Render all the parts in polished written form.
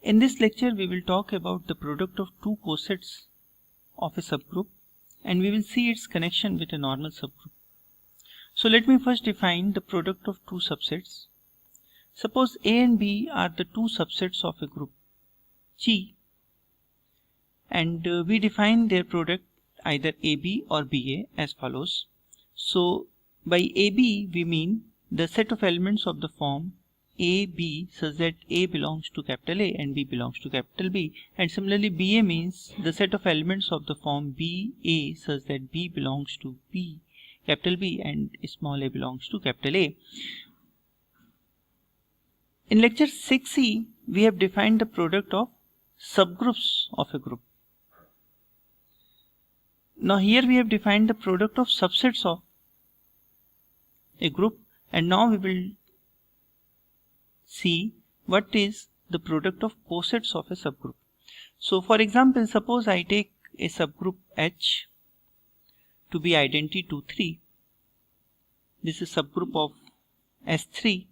In this lecture, we will talk about the product of two cosets of a subgroup, and we will see its connection with a normal subgroup. So let me first define the product of two subsets. Suppose A and B are the two subsets of a group G, and we define their product either AB or BA as follows. So by AB we mean the set of elements of the form AB such that A belongs to capital A and B belongs to capital B, and similarly BA means the set of elements of the form BA such that B belongs to B, capital B, and small a belongs to capital A. In lecture 6e, we have defined the product of subgroups of a group. Now here we have defined the product of subsets of a group, and now we will see what is the product of cosets of a subgroup. So for example, suppose I take a subgroup H to be identity 2, 3. This is subgroup of S3,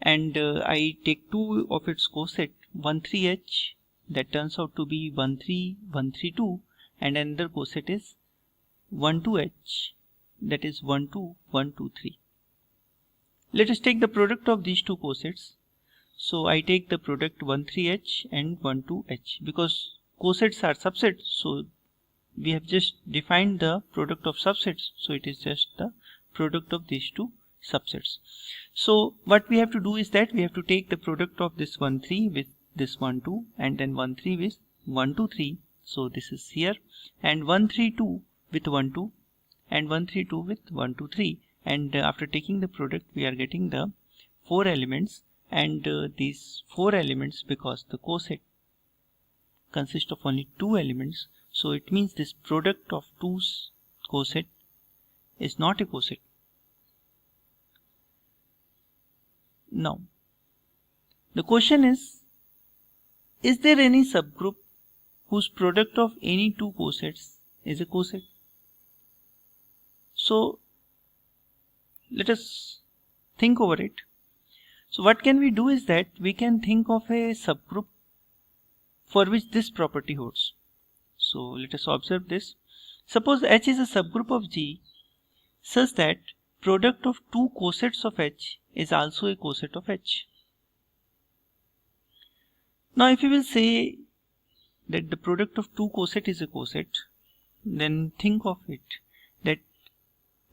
and I take two of its coset 1, 3H, that turns out to be 1, 3, 1, 3, 2, and another coset is 1, 2H, that is 1, 2, 1, 2, 3. Let us take the product of these two cosets. So I take the product 1, 3H and 1, 2H. Because cosets are subsets, so we have just defined the product of subsets, so it is just the product of these two subsets. So what we have to do is that we have to take the product of this 1, 3 with this 1, 2, and then 1, 3 with 1, 2, 3. So this is here, and 1, 3, 2 with 1, 2, and 1, 3, 2 with 1, 2, 3. And after taking the product, we are getting the 4 elements, and these 4 elements, because the coset consists of only 2 elements, so it means this product of 2 coset is not a coset. Now the question is there any subgroup whose product of any 2 cosets is a coset? So let us think over it. So what can we do is that we can think of a subgroup for which this property holds. So let us observe this. Suppose H is a subgroup of G such that product of 2 cosets of H is also a coset of H. Now if we will say that the product of 2 coset is a coset, then think of it that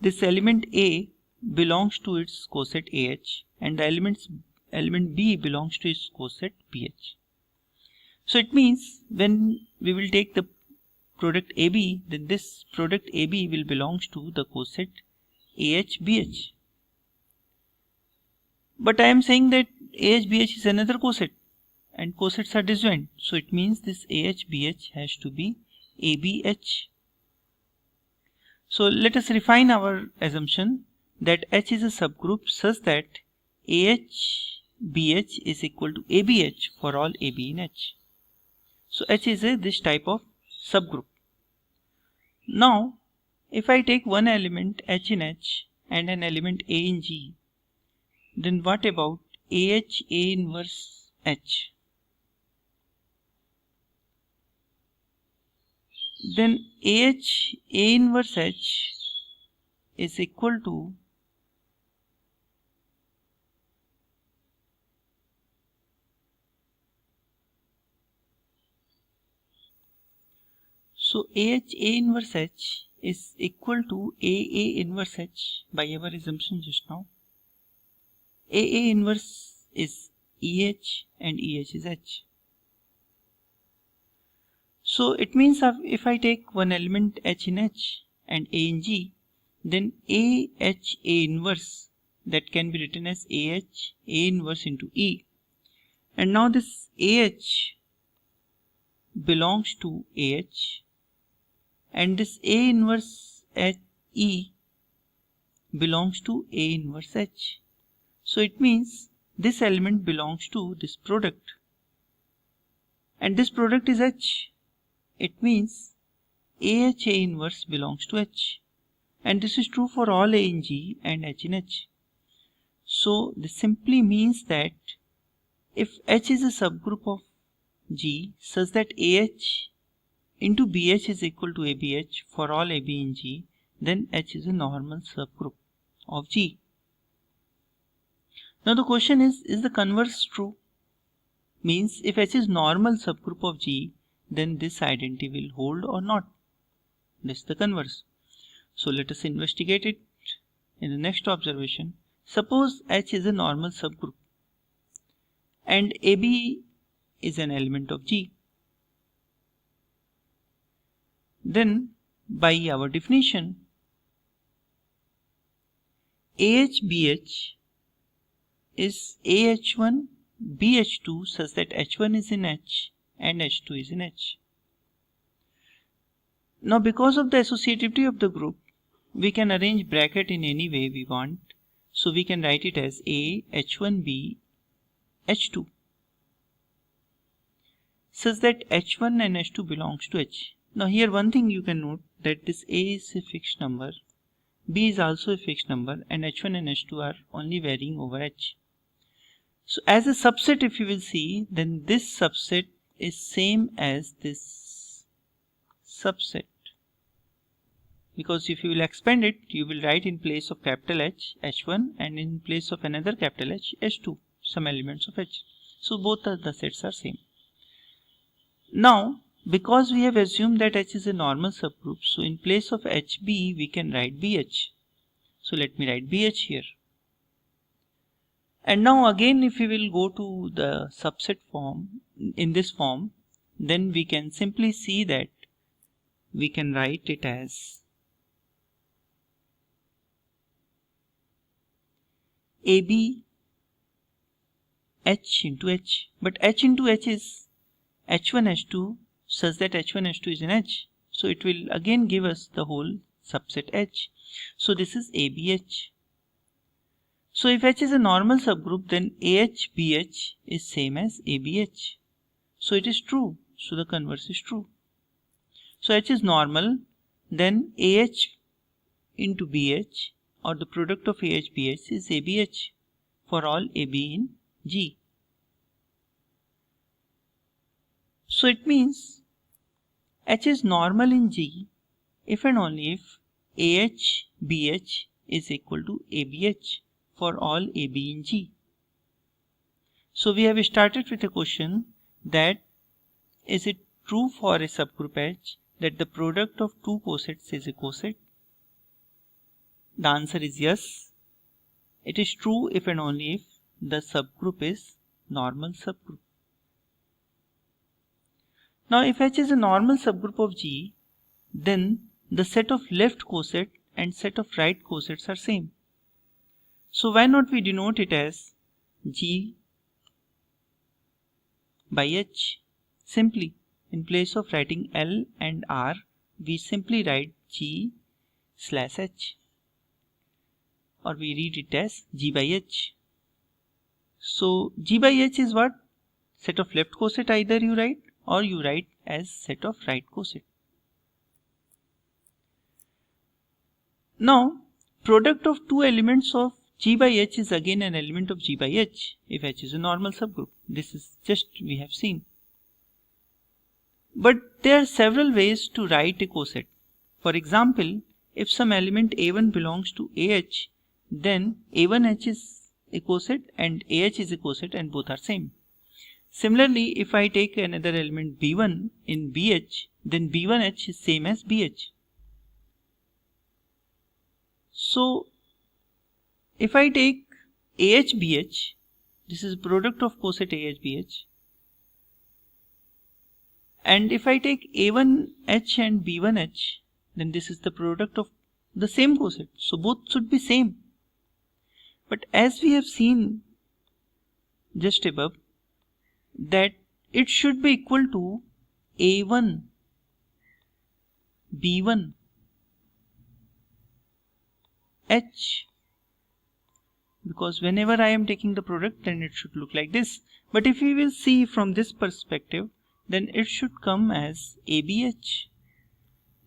this element A belongs to its coset AH, and the element B belongs to its coset BH. So it means when we will take the product AB, then this product AB will belongs to the coset AH BH. But I am saying that AH BH is another coset, and cosets are disjoint, so it means this AH BH has to be ABH. So let us refine our assumption that H is a subgroup such that AH BH is equal to ABH for all AB in H. So H is this type of subgroup. Now if I take one element H in H and an element A in G, then what about AH A inverse H? Then AH A inverse H is equal to AH A inverse H is equal to AA inverse H by our assumption just now. AA inverse is EH and EH is H. So it means if I take one element H in H and A in G, then AH A inverse, that can be written as AH A inverse into E. And now this AH belongs to AH, and this A inverse E belongs to A inverse H. So it means this element belongs to this product, and this product is H. It means AH A inverse belongs to H, and this is true for all A in G and H in H. So this simply means that if H is a subgroup of G such that AH into BH is equal to ABH for all AB in G, then H is a normal subgroup of G. Now the question is the converse true? Means if H is normal subgroup of G, then this identity will hold or not. This is the converse. So let us investigate it in the next observation. Suppose H is a normal subgroup and AB is an element of G. Then by our definition, AH-BH is AH1 BH2 such that H1 is in H and H2 is in H. Now because of the associativity of the group, we can arrange bracket in any way we want. So we can write it as A H1B H2 such that H1 and H2 belongs to H. Now here one thing you can note, that this A is a fixed number, B is also a fixed number, and H1 and H2 are only varying over H. So as a subset, if you will see, then this subset is same as this subset, because if you will expand it, you will write in place of capital H, H1, and in place of another capital H, H2, some elements of H. So both of the sets are same. Now because we have assumed that H is a normal subgroup, so in place of HB we can write BH. So let me write BH here. And now again if we will go to the subset form, in this form, then we can simply see that we can write it as AB H into H. But H into H is H1 H2 such that H1 H2 is in H. So it will again give us the whole subset H. So this is ABH. So if H is a normal subgroup, then AH-BH is same as ABH. So it is true. So the converse is true. So H is normal, then AH into BH, or the product of AH-BH, is ABH for all AB in G. So it means H is normal in G if and only if AH-BH is equal to ABH for all AB in G. So we have started with a question that is it true for a subgroup H that the product of two cosets is a coset? The answer is yes. It is true if and only if the subgroup is normal subgroup. Now if H is a normal subgroup of G, then the set of left coset and set of right cosets are same. So why not we denote it as G by H? Simply, in place of writing L and R, we simply write G/H, or we read it as G by H. So G by H is what? Set of left coset either you write, or you write as set of right coset. Now product of two elements of G by H is again an element of G by H if H is a normal subgroup. This is just we have seen. But there are several ways to write a coset. For example, if some element A1 belongs to AH, then A1H is a coset and AH is a coset, and both are same. Similarly, if I take another element B1 in BH, then B1H is same as BH. So if I take AH-BH, this is product of coset AH-BH. And if I take A1H and B1H, then this is the product of the same coset. So both should be same. But as we have seen just above, that it should be equal to A1 B1 H, because whenever I am taking the product, then it should look like this. But if we will see from this perspective, then it should come as ABH.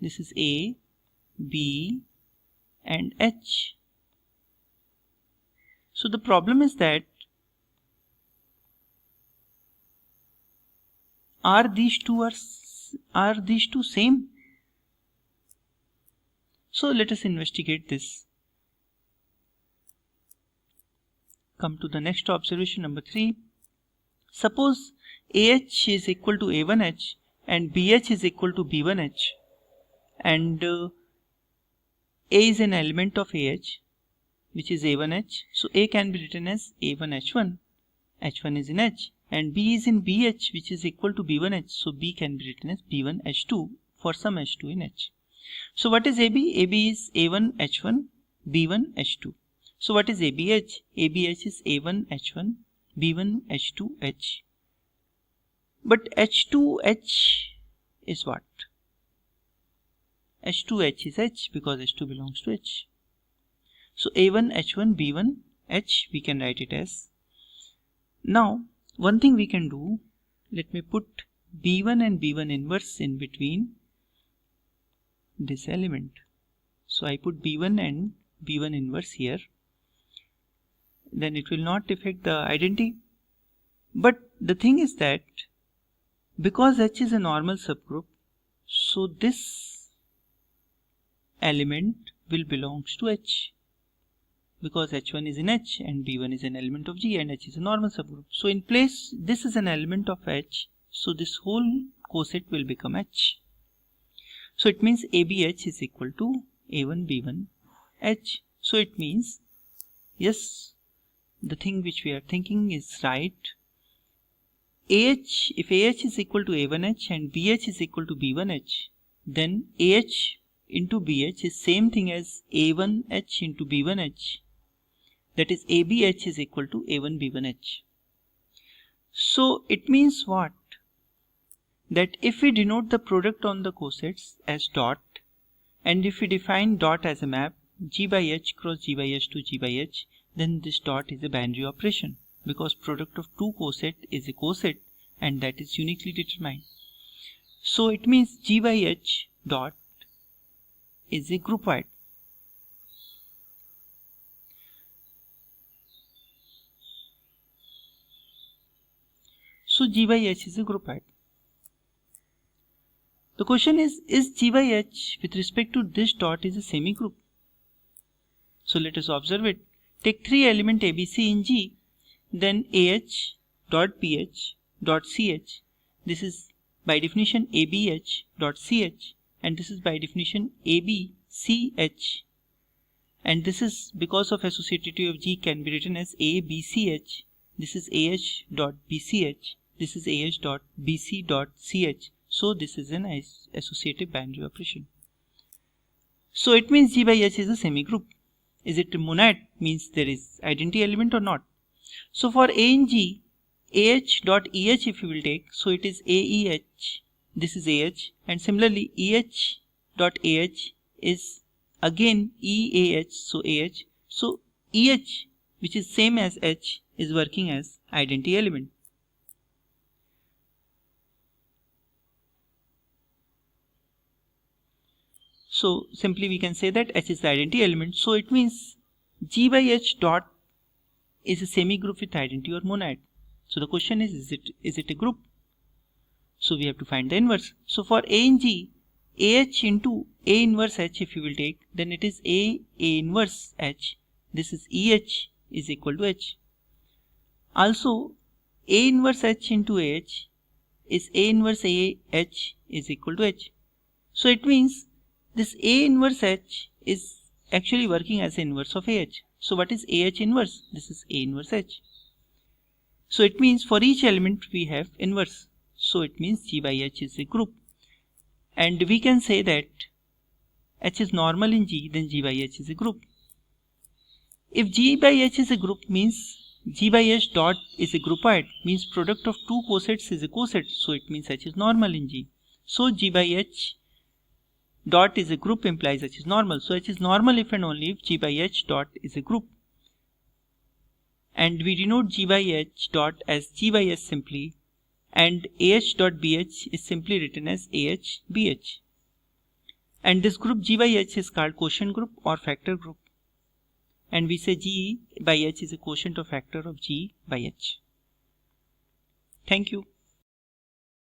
This is A, B and H. So the problem is that are these two same? So let us investigate this. Come to the next observation, number 3. Suppose AH is equal to A1H and BH is equal to B1H, and A is an element of AH, which is A1H. So A can be written as A1H1, H1 is in H, and B is in BH, which is equal to B1H. So B can be written as B1H2 for some H2 in H. So what is AB? AB is A1H1, B1H2. So what is ABH? ABH is A1H1, B1H2H. But H2H is what? H2H is H because H2 belongs to H. So A1H1, B1H, we can write it as. Now, one thing we can do, let me put B1 and B1 inverse in between this element. So I put B1 and B1 inverse here. Then it will not affect the identity. But the thing is that because H is a normal subgroup, so this element will belongs to H, because H1 is in H and B1 is an element of G and H is a normal subgroup. So in place, this is an element of H, so this whole coset will become H. So it means ABH is equal to A1B1H. So it means, yes, the thing which we are thinking is right. If AH is equal to A1H and BH is equal to B1H, then AH into BH is same thing as A1H into B1H. That is ABH is equal to A1B1H. So it means what? That if we denote the product on the cosets as dot, and if we define dot as a map G by H cross G by H to G by H, then this dot is a binary operation, because product of two coset is a coset and that is uniquely determined. So it means G by H dot is a groupoid. So G by H is a groupoid. The question is G by H with respect to this dot is a semigroup? So let us observe it. Take three element ABC in G, then AH dot BH dot CH. This is by definition ABH dot CH, and this is by definition ABCH, and this is because of associativity of G can be written as ABCH. This is AH dot BCH. This is AH dot BC dot CH. So this is an associative binary operation. So it means G by H is a semigroup. Is it a monad? Means there is identity element or not? So for A in G, AH dot EH if you will take, so it is AEH, this is AH, and similarly EH dot AH is again EAH, so AH. So EH, which is same as H, is working as identity element. So simply we can say that H is the identity element. So it means G by H dot is a semigroup with identity or monad. So the question is it a group? So we have to find the inverse. So for A in G, AH into A inverse H if you will take, then it is A inverse H. This is EH is equal to H. Also A inverse H into AH is A inverse AH is equal to H. So it means this A inverse H is actually working as the inverse of AH. So what is AH inverse? This is A inverse H. So it means for each element we have inverse. So it means G by H is a group. And we can say that H is normal in G, then G by H is a group. If G by H is a group, means G by H dot is a groupoid, means product of two cosets is a coset. So it means H is normal in G. So G by H dot is a group implies H is normal. So H is normal if and only if G by H dot is a group. And we denote G by H dot as G by H simply, and AH dot BH is simply written as AH BH. And this group G by H is called quotient group or factor group. And we say G by H is a quotient or factor of G by H. Thank you.